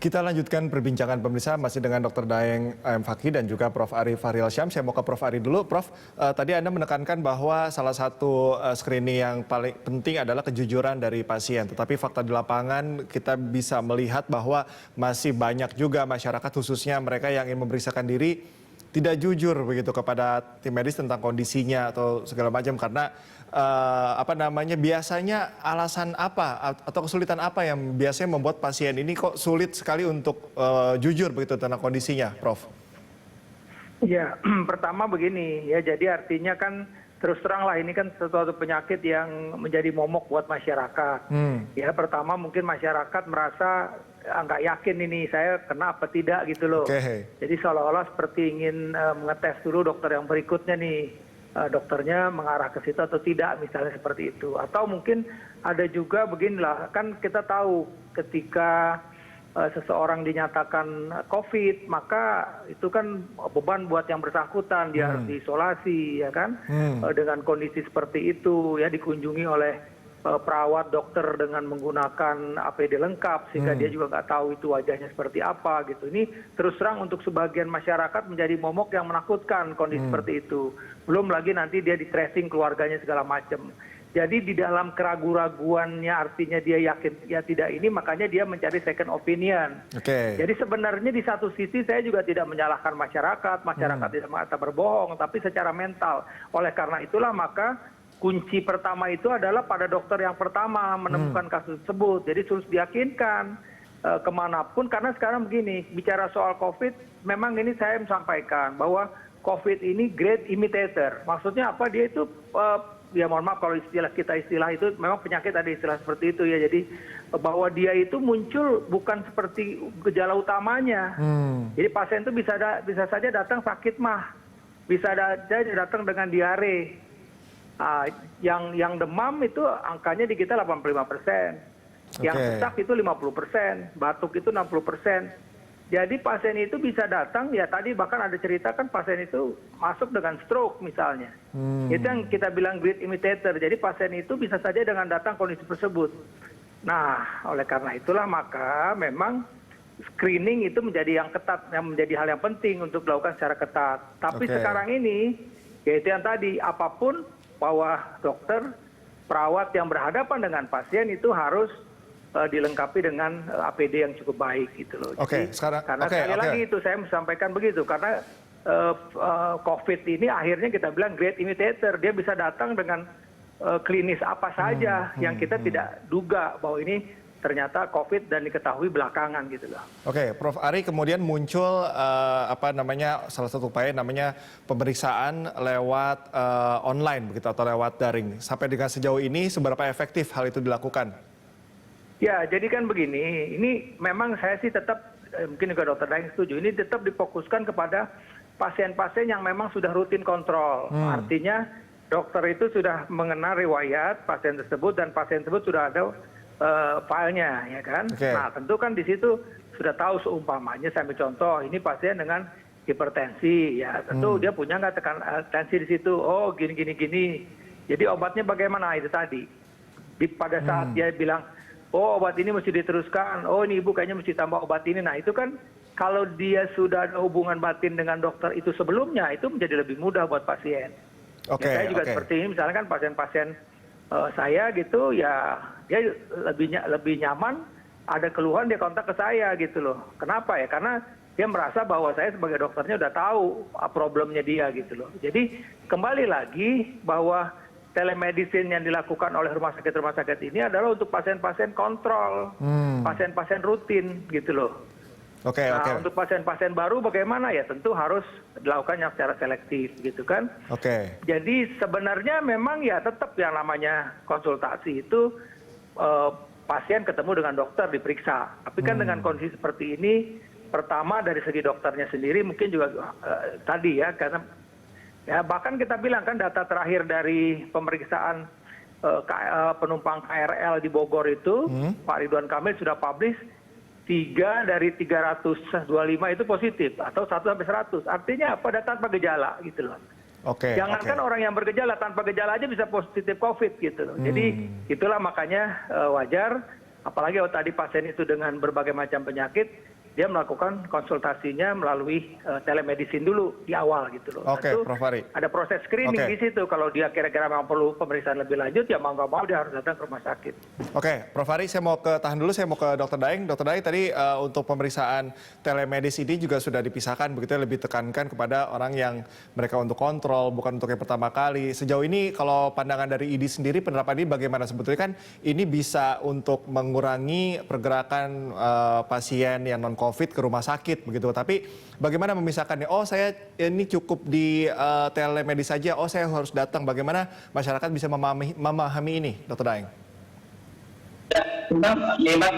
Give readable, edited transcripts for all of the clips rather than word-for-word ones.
Kita lanjutkan perbincangan pemirsa masih dengan Dr. Daeng M. Fakih dan juga Prof. Ari Fahrial Syam. Saya mau ke Prof. Ari dulu. Prof, tadi Anda menekankan bahwa salah satu screening yang paling penting adalah kejujuran dari pasien. Tetapi fakta di lapangan kita bisa melihat bahwa masih banyak juga masyarakat khususnya mereka yang ingin memeriksakan diri tidak jujur begitu kepada tim medis tentang kondisinya atau segala macam karena biasanya alasan apa atau kesulitan apa yang biasanya membuat pasien ini kok sulit sekali untuk jujur begitu tentang kondisinya, Prof? Ya, pertama begini ya, jadi artinya kan terus terang lah ini kan sesuatu penyakit yang menjadi momok buat masyarakat. Ya, pertama mungkin masyarakat merasa nggak yakin ini saya kena apa tidak gitu loh. Jadi seolah-olah seperti ingin mengetes dulu dokter yang berikutnya nih, dokternya mengarah ke situ atau tidak misalnya seperti itu. Atau mungkin ada juga beginilah, kan kita tahu ketika seseorang dinyatakan COVID, maka itu kan beban buat yang bersangkutan, dia harus diisolasi ya kan, dengan kondisi seperti itu ya, dikunjungi oleh perawat dokter dengan menggunakan APD lengkap sehingga dia juga nggak tahu itu wajahnya seperti apa gitu. Ini terus terang untuk sebagian masyarakat menjadi momok yang menakutkan kondisi seperti itu. Belum lagi nanti dia di tracing keluarganya segala macam. Jadi di dalam keraguan-raguannya artinya dia yakin ya tidak ini, makanya dia mencari second opinion. Jadi sebenarnya di satu sisi saya juga tidak menyalahkan masyarakat tidak mengatakan berbohong, tapi secara mental. Oleh karena itulah maka kunci pertama itu adalah pada dokter yang pertama menemukan kasus tersebut. Jadi harus diyakinkan kemanapun, karena sekarang begini, bicara soal COVID, memang ini saya sampaikan bahwa COVID ini great imitator. Maksudnya apa? Dia itu, ya mohon maaf kalau istilah itu, memang penyakit ada istilah seperti itu ya. Jadi bahwa dia itu muncul bukan seperti gejala utamanya. Jadi pasien itu bisa saja datang sakit mah, bisa saja datang dengan diare. Yang demam itu angkanya di kita 85%, yang sesak itu 50%, batuk itu 60%. Jadi pasien itu bisa datang, ya tadi bahkan ada cerita kan pasien itu masuk dengan stroke misalnya. Itu yang kita bilang great imitator. Jadi pasien itu bisa saja dengan datang kondisi tersebut. Nah, oleh karena itulah maka memang screening itu menjadi yang ketat, yang menjadi hal yang penting untuk dilakukan secara ketat. Tapi sekarang ini, yaitu yang tadi, apapun bahwa dokter, perawat yang berhadapan dengan pasien itu harus dilengkapi dengan APD yang cukup baik gitu loh. Karena sekali lagi itu saya sampaikan begitu, karena COVID ini akhirnya kita bilang great imitator, dia bisa datang dengan klinis apa saja yang kita tidak duga bahwa ini ternyata COVID dan diketahui belakangan gitu loh. Prof. Ari, kemudian muncul salah satu upaya namanya pemeriksaan lewat online begitu atau lewat daring. Sampai dengan sejauh ini seberapa efektif hal itu dilakukan? Ya, jadi kan begini, ini memang saya sih tetap, mungkin juga Dr. Daeng setuju, ini tetap difokuskan kepada pasien-pasien yang memang sudah rutin kontrol. Artinya dokter itu sudah mengenal riwayat pasien tersebut dan pasien tersebut sudah ada filenya, ya kan? Nah, tentu kan di situ sudah tahu seumpamanya, saya ambil contoh, ini pasien dengan hipertensi, ya tentu dia punya nggak tensi di situ, oh gini. Jadi obatnya bagaimana itu tadi? Pada saat dia bilang, oh obat ini mesti diteruskan, oh ini ibu kayaknya mesti tambah obat ini. Nah itu kan kalau dia sudah ada hubungan batin dengan dokter itu sebelumnya, itu menjadi lebih mudah buat pasien. Saya juga seperti ini, misalnya kan pasien-pasien saya gitu ya, dia lebih nyaman ada keluhan dia kontak ke saya gitu loh. Kenapa ya? Karena dia merasa bahwa saya sebagai dokternya udah tahu problemnya dia gitu loh. Jadi kembali lagi bahwa telemedicine yang dilakukan oleh rumah sakit ini adalah untuk pasien-pasien kontrol, pasien-pasien rutin gitu loh. Untuk pasien-pasien baru bagaimana ya, tentu harus dilakukan yang secara selektif gitu kan. Jadi sebenarnya memang ya tetap yang namanya konsultasi itu pasien ketemu dengan dokter diperiksa. Tapi kan dengan kondisi seperti ini, pertama dari segi dokternya sendiri mungkin juga tadi ya, karena ya bahkan kita bilang kan data terakhir dari pemeriksaan penumpang KRL di Bogor itu, Pak Ridwan Kamil sudah publish 3 dari 325 itu positif atau 1 sampai 100. Artinya pada tanpa gejala gitu loh. Jangankan orang yang bergejala, tanpa gejala aja bisa positif COVID gitu loh. Jadi itulah makanya wajar apalagi kalau tadi pasien itu dengan berbagai macam penyakit, dia melakukan konsultasinya melalui telemedicine dulu di awal gitu loh. Oke, Tentu Prof. Ari. ada proses screening di situ. Kalau dia kira-kira memang perlu pemeriksaan lebih lanjut, ya mau nggak mau dia harus datang ke rumah sakit. Oke, Prof. Ari, saya mau tahan dulu, saya mau ke Dr. Daeng. Dr. Daeng, tadi untuk pemeriksaan telemedis ini juga sudah dipisahkan, begitu lebih tekankan kepada orang yang mereka untuk kontrol, bukan untuk yang pertama kali. Sejauh ini kalau pandangan dari IDI sendiri, penerapan ini bagaimana? Sebetulnya kan ini bisa untuk mengurangi pergerakan pasien yang non-COVID ke rumah sakit, begitu. Tapi bagaimana memisahkannya? Oh, saya ini cukup di telemedis saja, oh saya harus datang. Bagaimana masyarakat bisa memahami ini, Dr. Daeng? Memang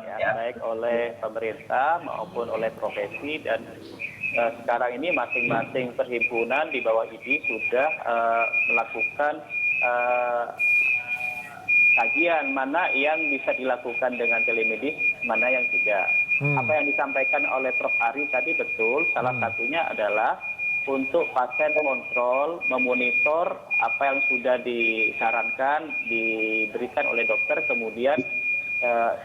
ya, baik oleh pemerintah maupun oleh profesi, dan sekarang ini masing-masing perhimpunan di bawah IDI sudah melakukan kajian mana yang bisa dilakukan dengan telemedis, mana yang tidak. Apa yang disampaikan oleh Prof. Ari tadi betul, salah satunya adalah untuk pasien kontrol, memonitor apa yang sudah disarankan, diberikan oleh dokter, kemudian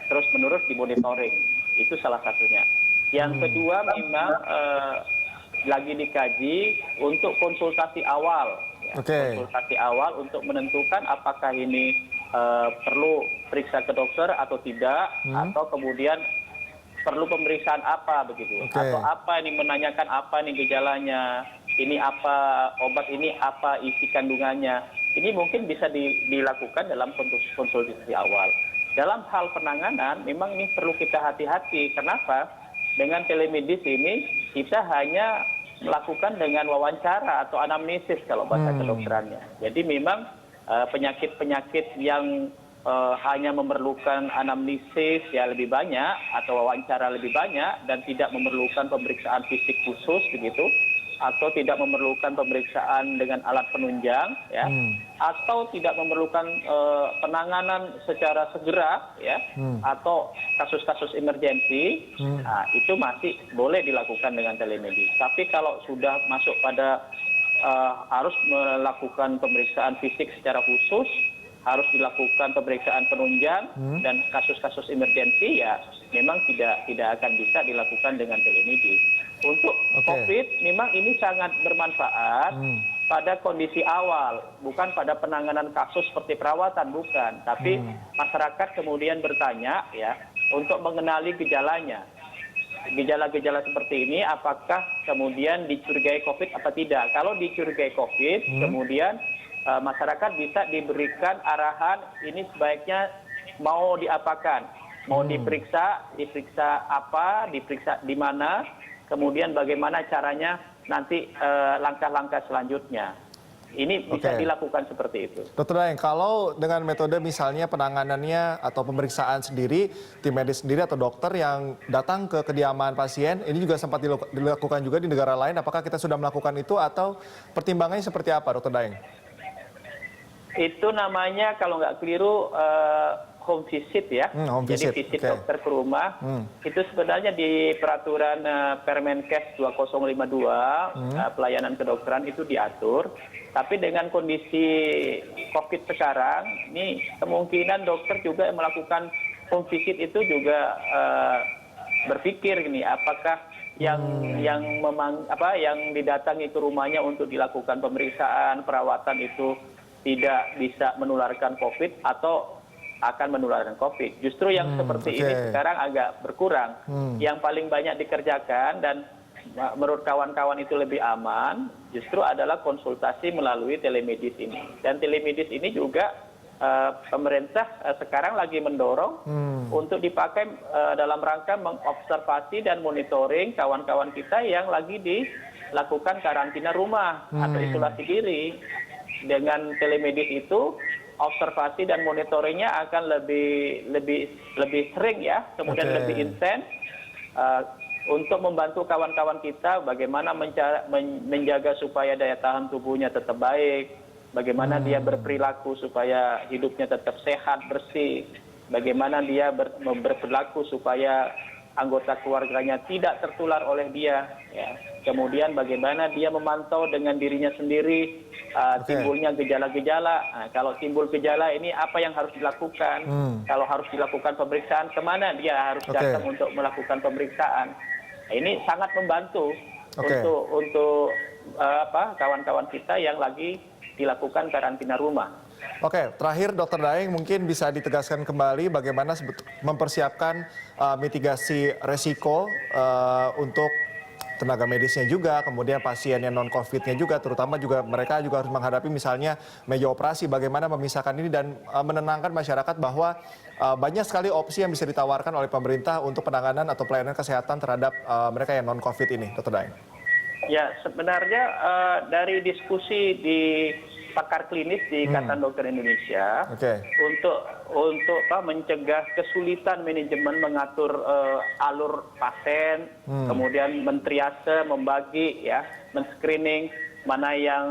terus-menerus dimonitoring. Itu salah satunya. Yang kedua memang lagi dikaji untuk konsultasi awal. Ya, konsultasi awal untuk menentukan apakah ini perlu periksa ke dokter atau tidak, atau kemudian perlu pemeriksaan apa begitu, atau apa ini menanyakan apa nih gejalanya, ini apa obat ini, apa isi kandungannya. Ini mungkin bisa dilakukan dalam konsultasi awal. Dalam hal penanganan memang ini perlu kita hati-hati. Kenapa? Dengan telemedis ini kita hanya melakukan dengan wawancara atau anamnesis kalau bahasa kedokterannya. Jadi memang penyakit-penyakit yang hanya memerlukan anamnesis ya lebih banyak atau wawancara lebih banyak dan tidak memerlukan pemeriksaan fisik khusus begitu, atau tidak memerlukan pemeriksaan dengan alat penunjang ya, atau tidak memerlukan penanganan secara segera ya, atau kasus-kasus emergensi, nah, itu masih boleh dilakukan dengan telemedis. Tapi kalau sudah masuk pada harus melakukan pemeriksaan fisik secara khusus, harus dilakukan pemeriksaan penunjang dan kasus-kasus emergensi, ya memang tidak akan bisa dilakukan dengan telemedis. Untuk COVID memang ini sangat bermanfaat pada kondisi awal, bukan pada penanganan kasus seperti perawatan, bukan. Tapi masyarakat kemudian bertanya ya untuk mengenali gejalanya. Gejala-gejala seperti ini apakah kemudian dicurigai COVID apa tidak. Kalau dicurigai COVID, kemudian masyarakat bisa diberikan arahan ini sebaiknya mau diapakan, mau diperiksa apa, diperiksa di mana, kemudian bagaimana caranya nanti langkah-langkah selanjutnya. Ini bisa dilakukan seperti itu. Dr. Daeng, kalau dengan metode misalnya penanganannya atau pemeriksaan sendiri, tim medis sendiri atau dokter yang datang ke kediaman pasien, ini juga sempat dilakukan juga di negara lain, apakah kita sudah melakukan itu atau pertimbangannya seperti apa, Dr. Daeng? Itu namanya kalau nggak keliru home visit ya, jadi visit dokter ke rumah. Itu sebenarnya di peraturan Permenkes 2052 pelayanan kedokteran itu diatur. Tapi dengan kondisi COVID sekarang, ini kemungkinan dokter juga yang melakukan home visit itu juga berpikir gini, apakah yang didatangi ke rumahnya untuk dilakukan pemeriksaan perawatan itu tidak bisa menularkan COVID atau akan menularkan COVID. Justru yang seperti ini sekarang agak berkurang. Yang paling banyak dikerjakan dan menurut kawan-kawan itu lebih aman, justru adalah konsultasi melalui telemedis ini. Dan telemedis ini juga pemerintah sekarang lagi mendorong untuk dipakai dalam rangka mengobservasi dan monitoring kawan-kawan kita yang lagi dilakukan karantina rumah atau isolasi diri. Dengan telemedis itu observasi dan monitoringnya akan lebih sering ya, kemudian lebih intens untuk membantu kawan-kawan kita bagaimana menjaga supaya daya tahan tubuhnya tetap baik, bagaimana dia berperilaku supaya hidupnya tetap sehat, bersih, bagaimana dia berperilaku supaya anggota keluarganya tidak tertular oleh dia, ya. Kemudian bagaimana dia memantau dengan dirinya sendiri timbulnya gejala-gejala. Nah, kalau timbul gejala ini apa yang harus dilakukan? Kalau harus dilakukan pemeriksaan, kemana dia harus datang untuk melakukan pemeriksaan? Nah, ini sangat membantu untuk kawan-kawan kita yang lagi dilakukan karantina rumah. Oke, terakhir Dr. Daeng mungkin bisa ditegaskan kembali bagaimana mempersiapkan mitigasi resiko untuk tenaga medisnya juga, kemudian pasien yang non-COVID-nya juga, terutama juga mereka juga harus menghadapi misalnya meja operasi, bagaimana memisahkan ini dan menenangkan masyarakat bahwa banyak sekali opsi yang bisa ditawarkan oleh pemerintah untuk penanganan atau pelayanan kesehatan terhadap mereka yang non-COVID ini, Dr. Daeng. Ya, sebenarnya dari diskusi di pakar klinis di Ikatan Dokter Indonesia untuk mencegah kesulitan manajemen mengatur alur pasien, kemudian mentriase, membagi, ya, men-screening mana yang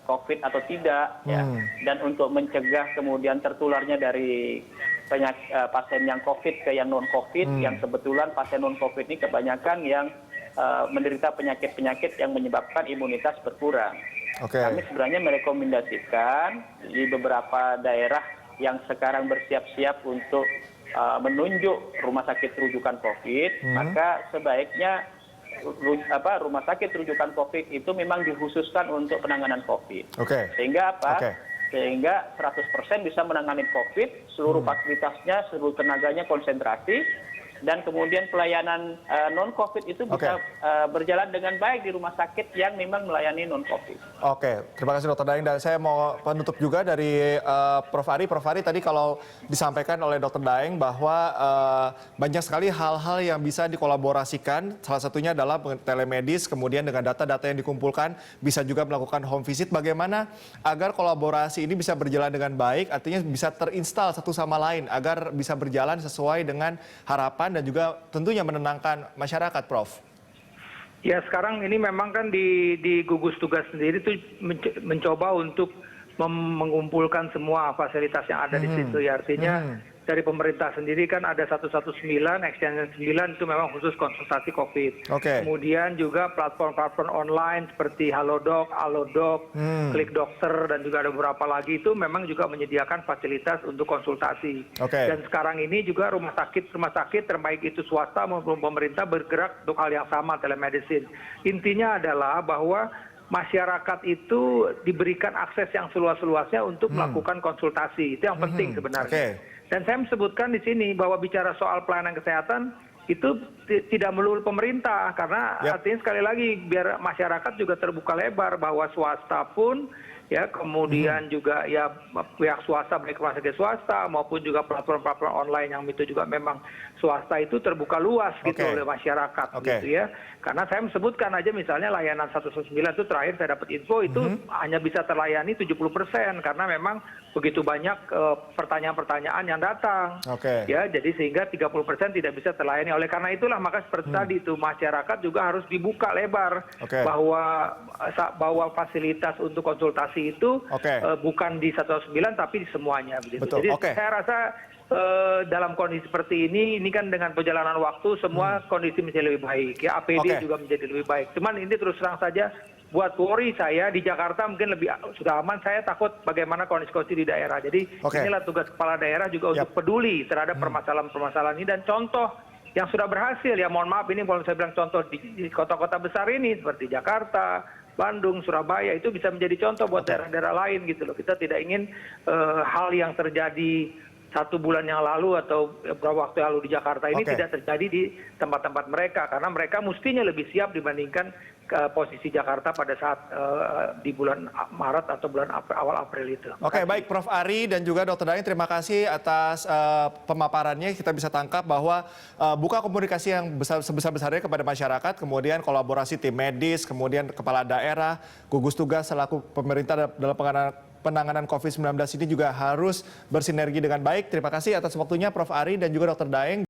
COVID atau tidak, ya, dan untuk mencegah kemudian tertularnya dari pasien yang COVID ke yang non-COVID, yang kebetulan pasien non-COVID ini kebanyakan yang menderita penyakit-penyakit yang menyebabkan imunitas berkurang. Kami sebenarnya merekomendasikan di beberapa daerah yang sekarang bersiap-siap untuk menunjuk rumah sakit rujukan COVID, maka sebaiknya rumah sakit rujukan COVID itu memang dikhususkan untuk penanganan COVID. Sehingga apa? Sehingga 100% bisa menangani COVID, seluruh fasilitasnya, seluruh tenaganya konsentrasi, dan kemudian pelayanan non-COVID itu bisa berjalan dengan baik di rumah sakit yang memang melayani non-COVID. Oke, terima kasih Dr. Daeng. Dan saya mau penutup juga dari Prof. Ari. Prof. Ari, tadi kalau disampaikan oleh Dr. Daeng bahwa banyak sekali hal-hal yang bisa dikolaborasikan, salah satunya adalah telemedis, kemudian dengan data-data yang dikumpulkan, bisa juga melakukan home visit. Bagaimana agar kolaborasi ini bisa berjalan dengan baik, artinya bisa terinstal satu sama lain, agar bisa berjalan sesuai dengan harapan dan juga tentunya menenangkan masyarakat, Prof. Ya, sekarang ini memang kan di gugus tugas sendiri tuh mencoba untuk mengumpulkan semua fasilitas yang ada di situ. Ya, artinya dari pemerintah sendiri kan ada 119, extension 9 itu memang khusus konsultasi COVID. Kemudian juga platform-platform online seperti Halodoc, Alodoc, Klik Dokter, dan juga ada beberapa lagi itu memang juga menyediakan fasilitas untuk konsultasi. Dan sekarang ini juga rumah sakit terbaik itu swasta maupun pemerintah bergerak untuk hal yang sama, telemedicine. Intinya adalah bahwa masyarakat itu diberikan akses yang seluas-luasnya untuk melakukan konsultasi. Itu yang penting sebenarnya. Dan saya sebutkan di sini bahwa bicara soal pelayanan kesehatan itu tidak melulu pemerintah, karena artinya sekali lagi biar masyarakat juga terbuka lebar bahwa swasta pun, ya, kemudian juga ya pihak swasta, baik rumah sakit swasta maupun juga platform-platform online yang itu juga memang swasta itu terbuka luas gitu oleh masyarakat gitu ya. Karena saya sebutkan aja misalnya layanan 119 itu terakhir saya dapat info itu hanya bisa terlayani 70% karena memang begitu banyak pertanyaan-pertanyaan yang datang. Ya, jadi sehingga 30% tidak bisa terlayani. Oleh karena itulah maka seperti tadi itu masyarakat juga harus dibuka lebar bahwa fasilitas untuk konsultasi itu bukan di 119 tapi di semuanya begitu. Jadi saya rasa dalam kondisi seperti ini kan dengan perjalanan waktu semua kondisi menjadi lebih baik. Ya, APD juga menjadi lebih baik. Cuman ini terus terang saja buat worry saya di Jakarta mungkin lebih sudah aman. Saya takut bagaimana kondisi di daerah. Jadi inilah tugas kepala daerah juga untuk peduli terhadap permasalahan-permasalahan ini dan contoh yang sudah berhasil. Ya, mohon maaf ini kalau saya bilang contoh di kota-kota besar ini seperti Jakarta, Bandung, Surabaya itu bisa menjadi contoh buat daerah-daerah lain gitu loh. Kita tidak ingin hal yang terjadi 1 bulan yang lalu atau beberapa waktu lalu di Jakarta ini tidak terjadi di tempat-tempat mereka karena mereka mestinya lebih siap dibandingkan posisi Jakarta pada saat di bulan Maret atau bulan awal April itu. Baik Prof. Ari dan juga Dr. Daeng, terima kasih atas pemaparannya. Kita bisa tangkap bahwa buka komunikasi yang sebesar-besarnya kepada masyarakat, kemudian kolaborasi tim medis, kemudian kepala daerah, gugus tugas selaku pemerintah dalam penanganan COVID-19 ini juga harus bersinergi dengan baik. Terima kasih atas waktunya Prof. Ari dan juga Dr. Daeng.